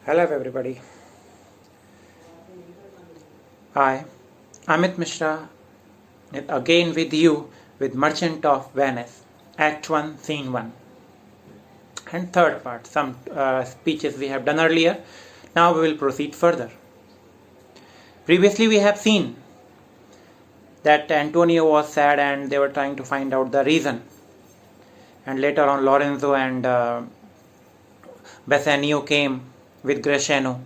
Hello everybody. I, Amit Mishra, again with you with Merchant of Venice, Act 1, Scene 1. And third part, some speeches we have done earlier. Now we will proceed further. Previously we have seen that Antonio was sad and they were trying to find out the reason. And later on Lorenzo and Bassanio came with Greciano.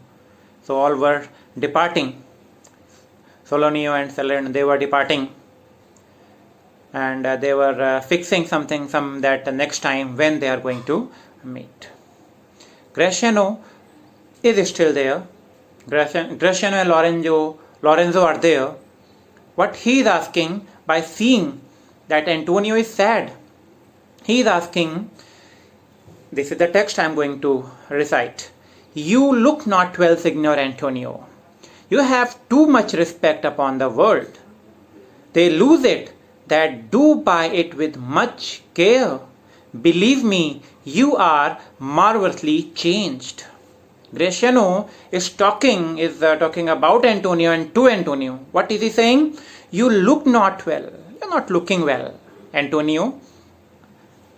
So all were departing. Solonio and Salerno, they were departing. And they were fixing something that next time when they are going to meet. Greciano is still there. Greciano and Lorenzo are there. What he is asking, by seeing that Antonio is sad, he is asking, this is the text I am going to recite. You look not well, Signor Antonio. You have too much respect upon the world. They lose it that do by it with much care. Believe me, you are marvelously changed. Greciano is talking about Antonio and to Antonio. What is he saying? You look not well. You're not looking well, Antonio.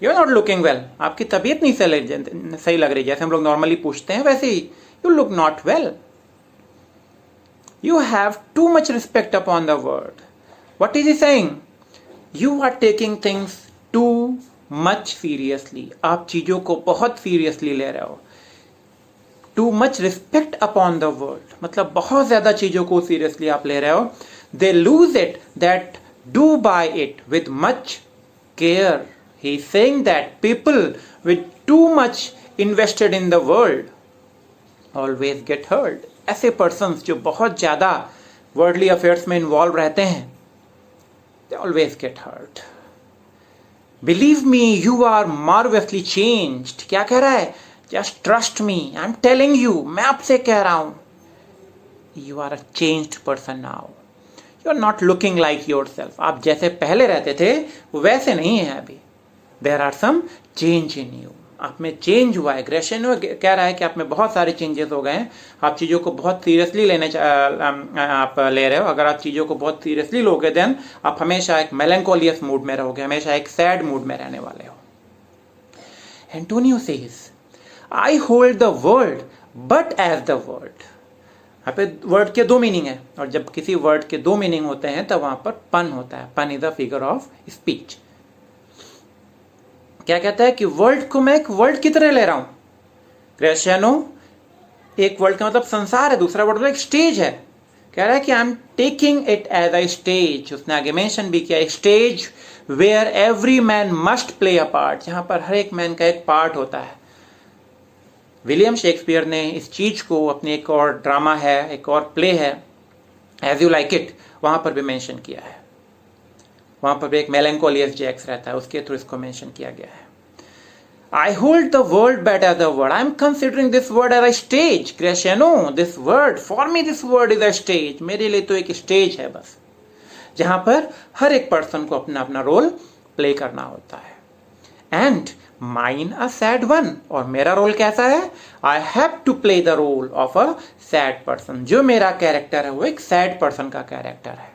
You're not looking well. आपकी तबीयत नहीं सही लग रही, जैसे हम लोग normally पूछते हैं वैसे ही. You look not well. You have too much respect upon the word. What is he saying? You are taking things too much seriously. आप चीजों को बहुत seriously ले रहे हो. Too much respect upon the word. मतलब बहुत ज्यादा चीजों को seriously आप ले रहे हो. They lose it that do by it with much care. He is saying that people with too much invested in the world always get hurt. ऐसे persons जो बहुत ज़्यादा worldly affairs में involved रहते हैं, they always get hurt. Believe me, you are marvelously changed. क्या कह रहा है? Just trust me. I'm telling you. मैं आपसे कह रहा हूँ. You are a changed person now. You are not looking like yourself. आप जैसे पहले रहते थे वैसे नहीं है अभी. There are some change in you. आप में चेंज हुआ है. ग्रेशियनो कह रहा है कि आप में बहुत सारे चेंजेस हो गए हैं. आप चीज़ों को बहुत सीरियसली आप ले रहे हो. अगर आप चीज़ों को बहुत सीरियसली लोगे देन आप हमेशा एक मेलंकोलियस मूड में रहोगे, हमेशा एक सैड मूड में रहने वाले हो. Antonio says, I hold the world but as the world. यहाँ पे वर्ड के दो मीनिंग है, और जब किसी वर्ड के दो मीनिंग होते हैं तब वहां पर पन होता है. पन is a figure of speech. क्या कहता है कि वर्ल्ड को मैं एक वर्ल्ड की तरह ले रहा हूं. ग्रेशियनो एक वर्ल्ड का मतलब संसार है, दूसरा वर्ड एक स्टेज है. कह रहा है कि I am taking it as a stage. उसने आगे मेंशन भी किया, stage where every man must play a part. जहां पर हर एक मैन का एक पार्ट होता है. विलियम शेक्सपियर ने इस चीज को अपनी एक और ड्रामा है, एक और प्ले है, एज यू लाइक इट, वहां पर भी मेंशन किया है. वहां पर भी एक मेलंकोलियस जैक्स रहता है, उसके थ्रू इसको मेंशन किया गया है. I hold the world better as a word. I am considering this word as a stage. Greciano, this word, for me this word is a stage. मेरे लिए तो एक स्टेज है बस, जहां पर हर एक पर्सन को अपना अपना रोल प्ले करना होता है. And mine a sad one. और मेरा रोल कैसा है? I have to play the role of a sad person. जो मेरा कैरेक्टर है वो एक सैड पर्सन का कैरेक्टर है.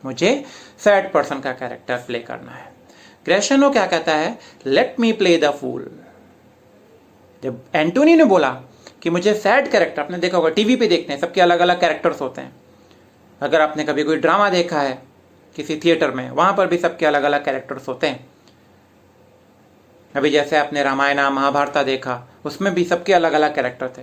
मुझे सैड पर्सन का कैरेक्टर प्ले करना है. ग्रेशियनो क्या कहता है? Let me play the fool. जब एंटोनी ने बोला कि मुझे सैड कैरेक्टर, आपने देखा होगा टीवी पे देखते हैं सबके अलग अलग कैरेक्टर्स होते हैं. अगर आपने कभी कोई ड्रामा देखा है किसी थिएटर में, वहां पर भी सबके अलग अलग कैरेक्टर्स होते हैं. अभी जैसे आपने रामायण महाभारत देखा, उसमें भी सबके अलग अलग कैरेक्टर थे.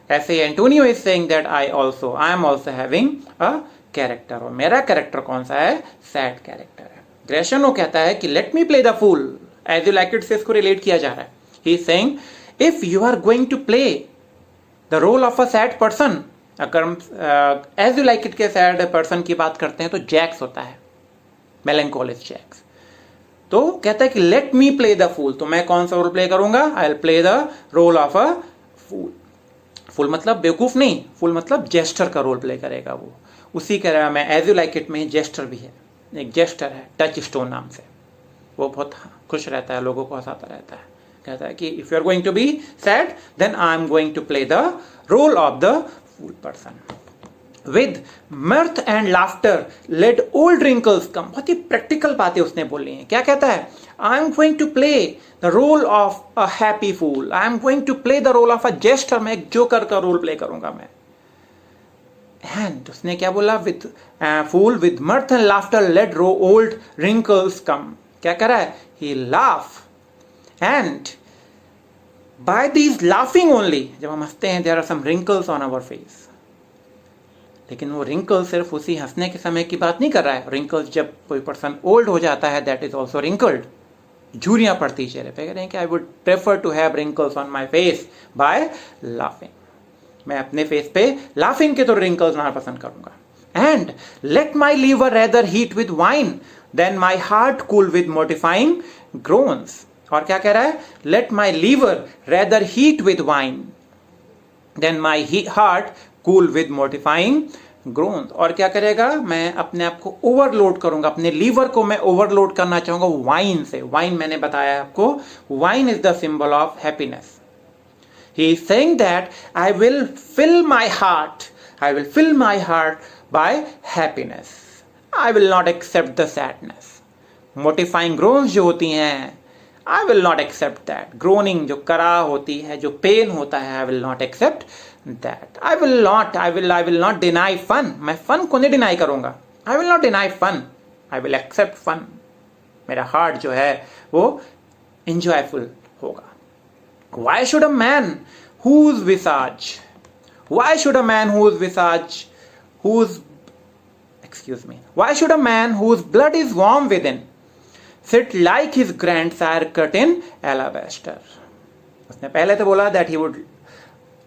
ऐसे Antonio is saying that I am also having a character. और मेरा कैरेक्टर कौन सा है? सैड कैरेक्टर है. ग्रेशियनो कहता है कि let me play the fool. As you like it से इसको रिलेट किया जा रहा है. He is saying if you are going to play the role of a sad person. अगर एज यू लाइक इट के सैड पर्सन की बात करते हैं तो जैक्स होता है, मेलंकोलियस जैक्स. तो कहता है कि let me play the fool. तो मैं कौन सा रोल प्ले करूंगा? I will play the role of a fool. Fool मतलब बेवकूफ नहीं, फूल मतलब जेस्टर का रोल प्ले करेगा वो. उसी तरह में एज यू लाइक इट में जेस्टर भी है, एक जेस्टर है टच स्टोन नाम से. वो बहुत खुश रहता है, लोगों को हंसाता रहता है. कहता है कि if you are going to be sad then I am going to play the role of the fool person. With mirth and laughter let old wrinkles come. बहुत ही प्रैक्टिकल बातें उसने बोली हैं. क्या कहता है? I am going to play the role of a happy fool. I am going to play the role of a jester. मैं एक जोकर का रोल प्ले करूंगा मैं. And उसने क्या बोला? With fool with mirth and laughter let old wrinkles come. क्या कर रहा है? He laugh and by these laughing only, जब हम हंसते हैं there are some wrinkles on our face. लेकिन वो रिंकल सिर्फ उसी हंसने के समय की बात नहीं कर रहा है. रिंकल्स जब कोई पर्सन ओल्ड हो जाता है दैट इज ऑल्सो रिंकल्ड. झुर्रियां पड़ती चेहरे पे. कह रहे हैं कि I would prefer to have wrinkles on my face by laughing. मैं अपने फेस पे लाफिंग के तो रिंकल्स ना पसंद करूंगा. And let my liver rather heat with wine than my heart cool with mortifying groans. और क्या कह रहा है? Let my liver rather heat with wine than my heart cool with mortifying groans. और क्या करेगा? मैं अपने आप को ओवरलोड करूंगा. अपने लीवर को मैं ओवरलोड करना चाहूंगा वाइन से. वाइन मैंने बताया आपको, wine is the symbol of happiness. He is saying that I will fill my heart by happiness. I will not accept the sadness. Mortifying groans जो होती हैं, I will not accept that. Groaning जो करा होती है, जो pain होता है, I will not accept that. I will not deny fun. मैं fun को नहीं deny करूंगा. I will not deny fun. I will accept fun. मेरा heart जो है वो enjoyful होगा. Why should a man whose blood is warm within sit like his grandsire cut in alabaster. उसने पहले तो बोला that he would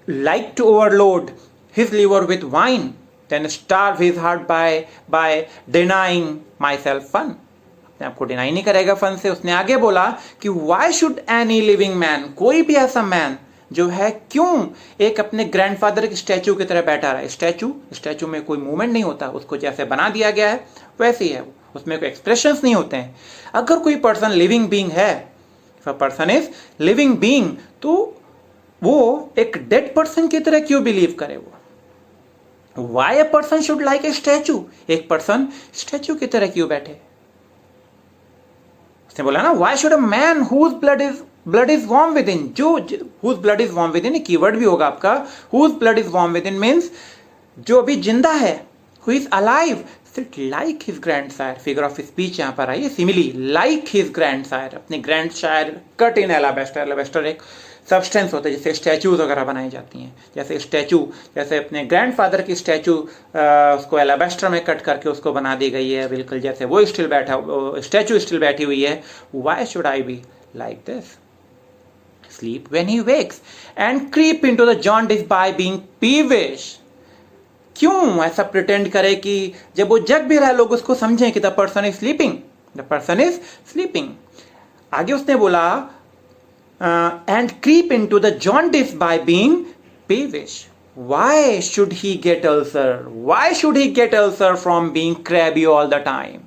like to overload his liver with wine, then starve his heart by denying myself fun. अपने आप को deny नहीं करेगा fun से. उसने आगे बोला कि why should any living man, कोई भी ऐसा मैन जो है क्यों एक अपने ग्रैंडफादर की स्टैचू की तरह बैठा रहा है. स्टैचू में कोई मूवमेंट नहीं होता. उसको जैसे बना दिया गया है वैसे ही है. उसमें कोई एक्सप्रेशंस नहीं होते हैं. अगर कोई पर्सन लिविंग बीइंग है, if a person is living being, तो वो एक डेड पर्सन की तरह क्यों बिलीव करे? वो why a person should like a statue. एक पर्सन स्टैचू की तरह क्यों बैठे? उसने बोला ना, why should a man whose blood is warm within. जो whose blood is warm within, keyword भी होगा आपका. Whose blood is warm within means जो अभी जिंदा है. Who is alive sit like his grandsire. Figure of speech यहां पर आई है. Simile like his ग्रैंडसायर. अपने ग्रैंडसायर कट इन एलाबेस्टर. एलाबेस्टर एक सब्सटेंस होता है जिससे स्टैचूज वगैरह बनाई जाती हैं. जैसे अपने ग्रैंडफादर की स्टैचू उसको एलाबेस्टर में कट करके उसको बना दी गई है, बिल्कुल जैसे वो स्टैचू स्टिल बैठी हुई है. Why should I be like this? Sleep when he wakes and creep into the jaundice by being peevish. क्यों ऐसा प्रिटेंड करे कि जब वो जग भी रहा है लोग उसको समझें कि द पर्सन इज स्लीपिंग. आगे उसने बोला and creep into the jaundice by being peevish. Why should he get ulcer from being crabby all the time?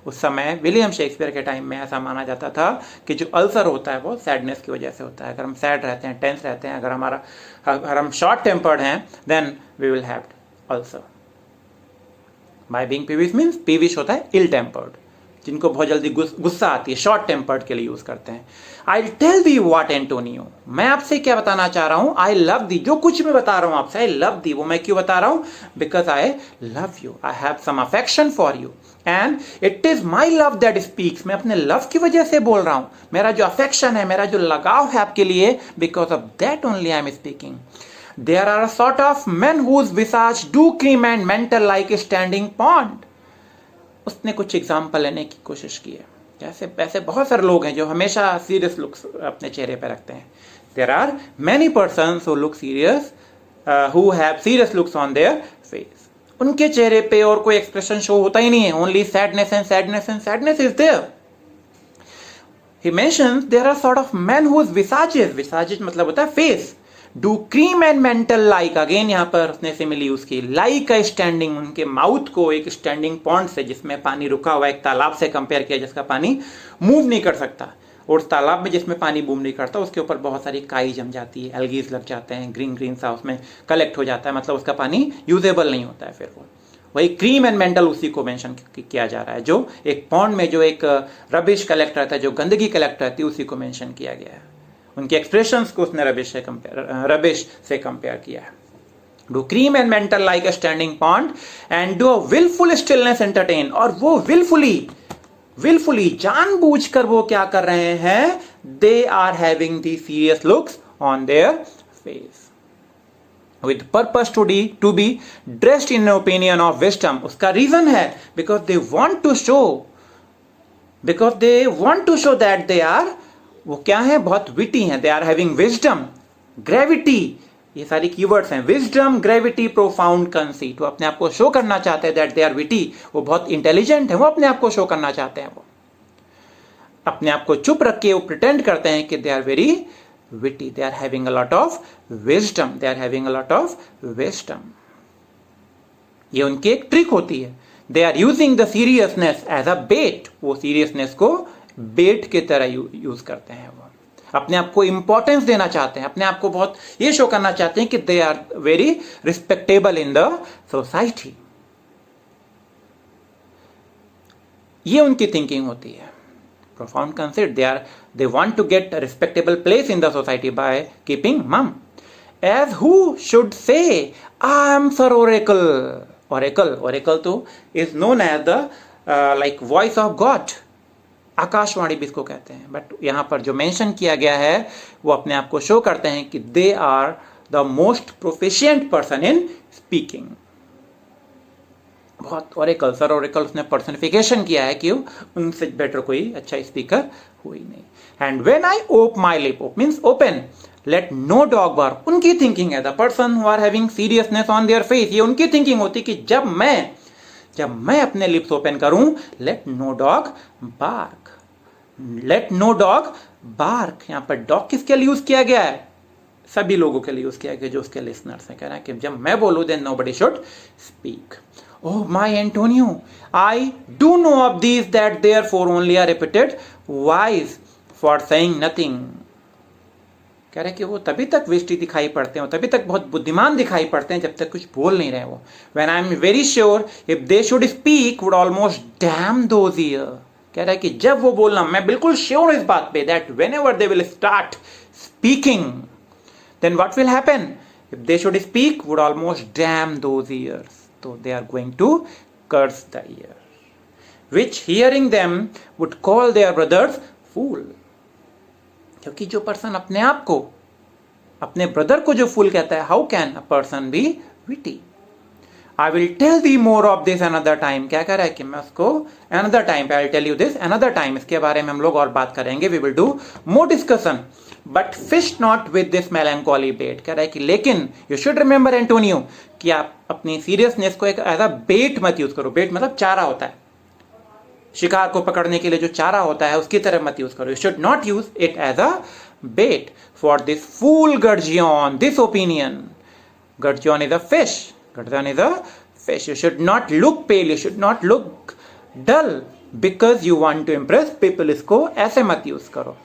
उस समय विलियम शेक्सपियर के टाइम में ऐसा माना जाता था कि जो अल्सर होता है वो सैडनेस की वजह से होता है. अगर हम सैड रहते हैं, टेंस रहते हैं, अगर हम शॉर्ट टेम्पर्ड हैं, then we will have ulcer. By being peevish means peevish होता है इल टेम्पर्ड, जिनको बहुत जल्दी गुस्सा आती है, शॉर्ट टेम्पर्ड के लिए यूज करते हैं. I tell thee what Antonio. मैं आपसे क्या बताना चाह रहा हूं? I love thee. जो कुछ मैं बता रहा हूं आपसे, आई लव दी. वो मैं क्यों बता रहा हूं? Because I love you. I have some affection for you and it is my love that speaks. मैं अपने लव की वजह से बोल रहा हूं. मेरा जो अफेक्शन है, मेरा जो लगाव है आपके लिए, because of that only I am speaking. There are a sort of men whose visages do cream and mantle like a standing pond. उसने कुछ एग्जाम्पल लेने की कोशिश की है. जैसे ऐसे बहुत सारे लोग हैं जो हमेशा सीरियस लुक्स अपने चेहरे पे रखते हैं. There are many persons who look serious, who have serious looks on their face. उनके चेहरे पे और कोई एक्सप्रेशन शो होता ही नहीं है. Only sadness and sadness is there. He mentions there are sort of men whose visages मतलब होता है face. Do cream and mantle like. Again यहां पर उसने सिमिली यूज की. लाइक का स्टैंडिंग, उनके माउथ को एक स्टैंडिंग पॉन्ड से जिसमें पानी रुका हुआ एक तालाब से कंपेयर किया जिसका पानी मूव नहीं कर सकता. और उस तालाब में जिसमें पानी बूम नहीं करता उसके ऊपर बहुत सारी काई जम जाती है, एल्गीज लग जाते हैं, ग्रीन ग्रीन सा उसमें कलेक्ट हो जाता है, मतलब उसका पानी यूजेबल नहीं होता है। फिर वो वही क्रीम एंड मेंटल उसी को मेंशन किया जा रहा है, जो एक पॉन्ड में जो एक रबिश कलेक्ट रहता है, जो गंदगी कलेक्ट रहती है, उसी को मेंशन किया गया है। उनके एक्सप्रेशंस को उसने रबिश से कंपेयर किया है। Do cream and mantle like a standing pond and do a wilful stillness entertain, और वो विलफुली जानबूझकर वो क्या कर रहे हैं, they are having the serious looks on their face with purpose to be dressed in an opinion of wisdom। उसका reason है because they want to show that they are, वो क्या है, बहुत विटी हैं, they are having wisdom, gravity, ये सारी keywords हैं, wisdom, gravity, profound conceit। वो अपने आप को शो करना चाहते हैं that they are witty, वो बहुत इंटेलिजेंट है, वो अपने आप को शो करना चाहते हैं, वो अपने आप को चुप रख के वो प्रिटेंड करते हैं कि they are very witty, they are having a lot of wisdom, they are having a lot of wisdom। ये उनकी एक ट्रिक होती है। they are using the seriousness as a bait, वो seriousness को बेट की तरह यूज करते हैं। वो अपने आप को इंपॉर्टेंस देना चाहते हैं, अपने आप को बहुत ये शो करना चाहते हैं कि they are very respectable in the society। ये उनकी थिंकिंग होती है। profound conceit, they want to get a respectable place in the society by keeping mum, as who should say I am Sir Oracle तो is known as the like voice of God, Akashvani भी इसको कहते हैं, but यहाँ पर जो mention किया गया है वो अपने आप को शो करते हैं कि they are the most proficient person in speaking। बहुत ओरेकल, सर ओरेकल उसने पर्सनिफिकेशन किया है कि उनसे बेटर कोई अच्छा स्पीकर हो ही नहीं। And when I ope my lip, means open, let no dog bark, उनकी थिंकिंग है, the person who are having seriousness on their face, ये उनकी थिंकिंग होती कि जब मैं अपने लिप्स ओपन करूं, let no dog bark, let no dog bark. यहां पर डॉग किसके लिए यूज किया गया है, सभी लोगों के लिए यूज किया गया जो उसके लिसनर्स हैं। कह रहा है कि जब मैं बोलूं then nobody should speak. Oh my Antonio, I do know of these that therefore only are repeated wise for saying nothing। कह रहे कि वो तभी तक विष्टि दिखाई पड़ते हैं, तभी तक बहुत बुद्धिमान दिखाई पड़ते हैं जब तक कुछ बोल नहीं रहे वो। When I am very sure if they should speak would almost damn those ears। कह रहा है कि जब वो बोलना, मैं बिल्कुल श्योर इस बात पे that whenever they will start speaking then what will happen, if they should speak would almost damn those ears। So they are going to curse the ear, which hearing them would call their brothers fool। क्योंकि जो person अपने आप को, अपने brother को जो फूल कहता है, how can a person be witty? I will tell thee more of this another time। क्या कह रहा है कि मैं उसको another time, I will tell you this another time, इसके बारे में हम लोग और बात करेंगे, we will do more discussion, but fish not with this melancholy bait। कह रहा है कि लेकिन you should remember Antonio कि आप अपनी सीरियसनेस को एक एज अ बेट मत यूज करो। बेट मतलब चारा होता है, शिकार को पकड़ने के लिए जो चारा होता है उसकी तरह मत यूज करो। You should not use it as a bait for this fool gudgeon, this opinion. Gudgeon is a fish, gudgeon is a fish. You should not look pale, you should not look dull because you want to impress people. इसको ऐसे मत use करो।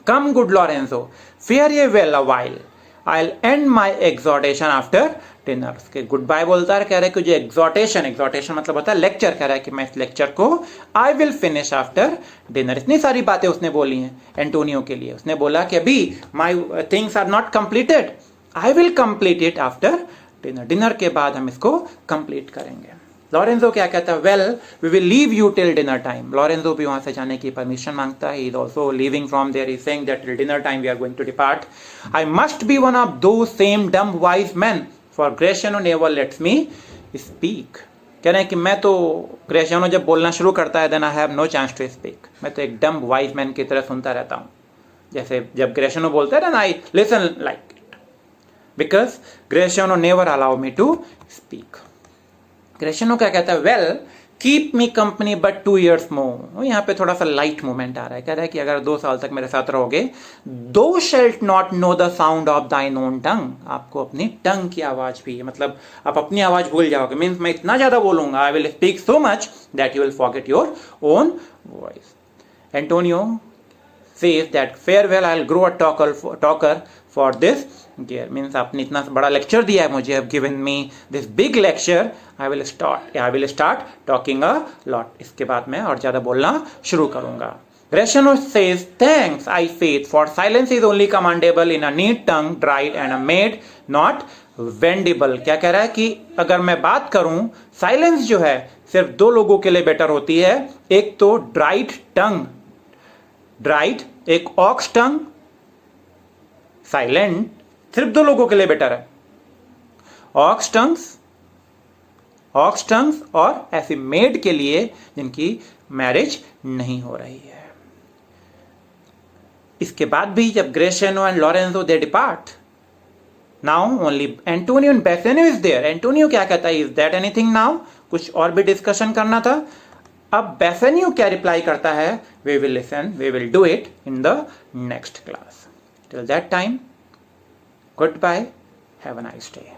Come good Lorenzo, fare ye well a while, I will end my exhortation after dinner. उसके goodbye बोलता है, कह रहा है कि जो एक्सॉर्टेशन मतलब होता है लेक्चर, कह रहा है कि मैं इस लेक्चर को I will finish after dinner. इतनी सारी बातें उसने बोली हैं एंटोनियो के लिए। उसने बोला कि अभी my things are not completed, I will complete it after dinner. Dinner के बाद हम इसको कंप्लीट करेंगे। लॉरेंजो क्या कहता है, well we will leave you till dinner time. Lorenzo भी वहां से जाने की परमिशन मांगता है। He is also leaving from there, he is saying that till dinner time we are going to depart. I must be one of those same dumb wise man for Gratiano never lets me speak. कह रहे हैं कि मैं तो, ग्रेशियनो जब बोलना शुरू करता है then I have no chance to speak. मैं तो एक डम वाइज मैन की तरह सुनता रहता हूँ। जैसे जब ग्रेशियनो बोलता है ना, I listen like it because Gratiano never allow me to speak. Gratiano क्या कहता है, well keep me company but 2 years more. यहाँ पे थोड़ा सा लाइट मूवमेंट आ रहा है। कह रहा है कि अगर 2 साल तक मेरे साथ रहोगे, दो shalt not know the sound of दाइन ओन टंग। आपको अपनी टंग की आवाज भी, मतलब आप अपनी आवाज भूल जाओगे। मीन्स मैं इतना ज्यादा बोलूंगा, I will speak so much that you will forget your own voice. Antonio says that farewell, I'll grow a talker for this year. Means आपने इतना बड़ा लेक्चर दिया है मुझे, have given me this big lecture, I will start talking a lot. इसके बाद मैं और ज़्यादा बोलना शुरू करूँगा. Rational says, thanks, I faith, for silence is only commandable in a neat tongue, dried and a made, not वेंडिबल. क्या कह रहा है कि अगर मैं बात करूं, साइलेंस जो है सिर्फ दो लोगों के लिए बेटर होती है. एक तो ड्राइड टंग, ड्राइड, एक ऑक्स टंग. साइलेंट सिर्फ दो लोगों के लिए बेटर है, ऑक्स टंग्स और ऐसी मेड के लिए जिनकी मैरिज नहीं हो रही है. इसके बाद भी जब Gratiano and Lorenzo they depart, now only Antonio and Bassanio is there. Antonio क्या कहता है, इज दैट एनीथिंग नाउ, कुछ और भी डिस्कशन करना था. अब बेसेनियो क्या रिप्लाई करता है, we will listen, we will do it in the next class. Till that time, goodbye, have a nice day.